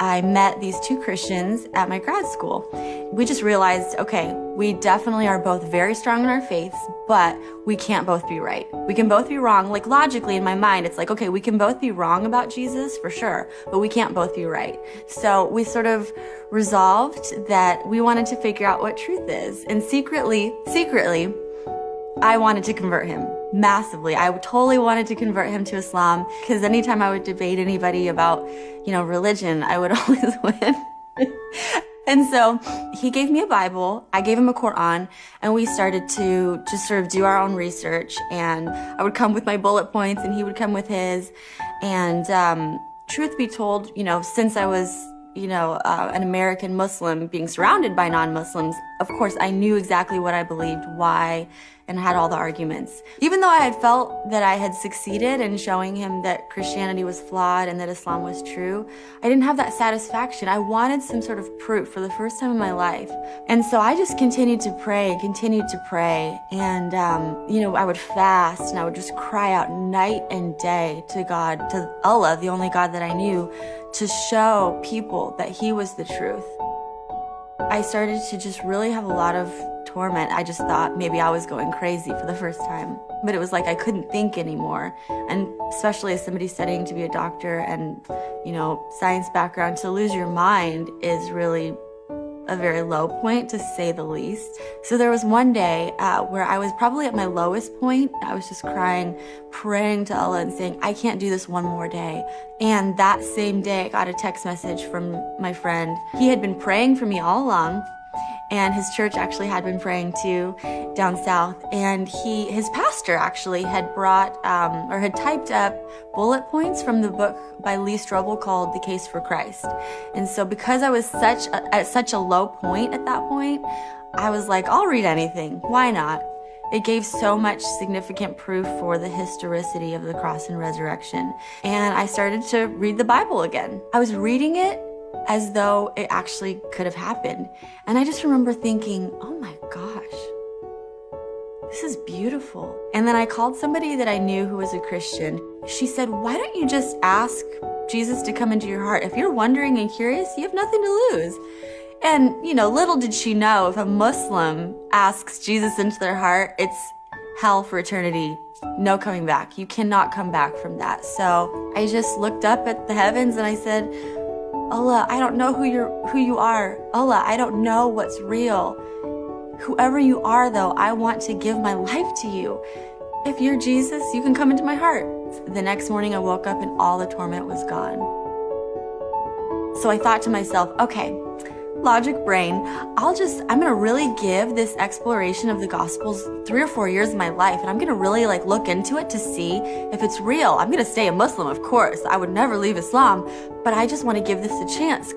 I met these two Christians at my grad school. We just realized, okay, we definitely are both very strong in our faiths, but we can't both be right. We can both be wrong. Like logically in my mind, it's like, okay, we can both be wrong about Jesus for sure, but we can't both be right. So we sort of resolved that we wanted to figure out what truth is. And secretly, I wanted to convert him massively. I totally wanted to convert him to Islam because anytime I would debate anybody about, religion, I would always win. And so he gave me a Bible, I gave him a Quran, and we started to just sort of do our own research. And I would come with my bullet points and he would come with his. And truth be told, since I was an American Muslim being surrounded by non-Muslims, of course, I knew exactly what I believed, why, and had all the arguments. Even though I had felt that I had succeeded in showing him that Christianity was flawed and that Islam was true, I didn't have that satisfaction. I wanted some sort of proof for the first time in my life. And so I just continued to pray. And, I would fast and I would just cry out night and day to God, to Allah, the only God that I knew, to show people that he was the truth. I started to just really have a lot of torment. I just thought maybe I was going crazy for the first time. But it was like I couldn't think anymore. And especially as somebody studying to be a doctor and, science background, to lose your mind is really a very low point, to say the least. So there was one day where I was probably at my lowest point. I was just crying, praying to Allah and saying, I can't do this one more day. And that same day, I got a text message from my friend. He had been praying for me all along, and his church actually had been praying too down south. And his pastor actually had brought or had typed up bullet points from the book by Lee Strobel called The Case for Christ. And so because I was at such a low point at that point, I was like, I'll read anything. Why not? It gave so much significant proof for the historicity of the cross and resurrection. And I started to read the Bible again. I was reading it as though it actually could have happened. And I just remember thinking, oh my gosh, this is beautiful. And then I called somebody that I knew who was a Christian. She said, why don't you just ask Jesus to come into your heart? If you're wondering and curious, you have nothing to lose. And, little did she know, if a Muslim asks Jesus into their heart, it's hell for eternity. No coming back. You cannot come back from that. So I just looked up at the heavens and I said, Allah, I don't know who you are. Allah, I don't know what's real. Whoever you are, though, I want to give my life to you. If you're Jesus, you can come into my heart. The next morning I woke up and all the torment was gone. So I thought to myself, okay, logic brain, I'm gonna really give this exploration of the Gospels 3 or 4 years of my life, and I'm gonna really look into it to see if it's real. I'm gonna stay a Muslim, of course. I would never leave Islam, but I just want to give this a chance.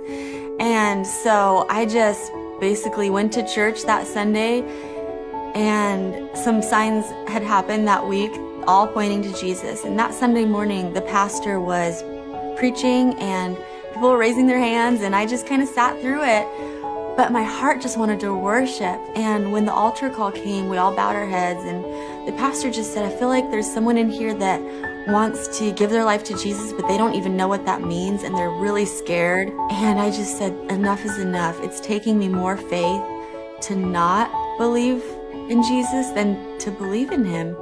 And so I just basically went to church that Sunday, and some signs had happened that week, all pointing to Jesus. And that Sunday morning, the pastor was preaching and people were raising their hands, and I just kind of sat through it. But my heart just wanted to worship. And when the altar call came, we all bowed our heads, and the pastor just said, I feel like there's someone in here that wants to give their life to Jesus, but they don't even know what that means, and they're really scared. And I just said, enough is enough. It's taking me more faith to not believe in Jesus than to believe in him.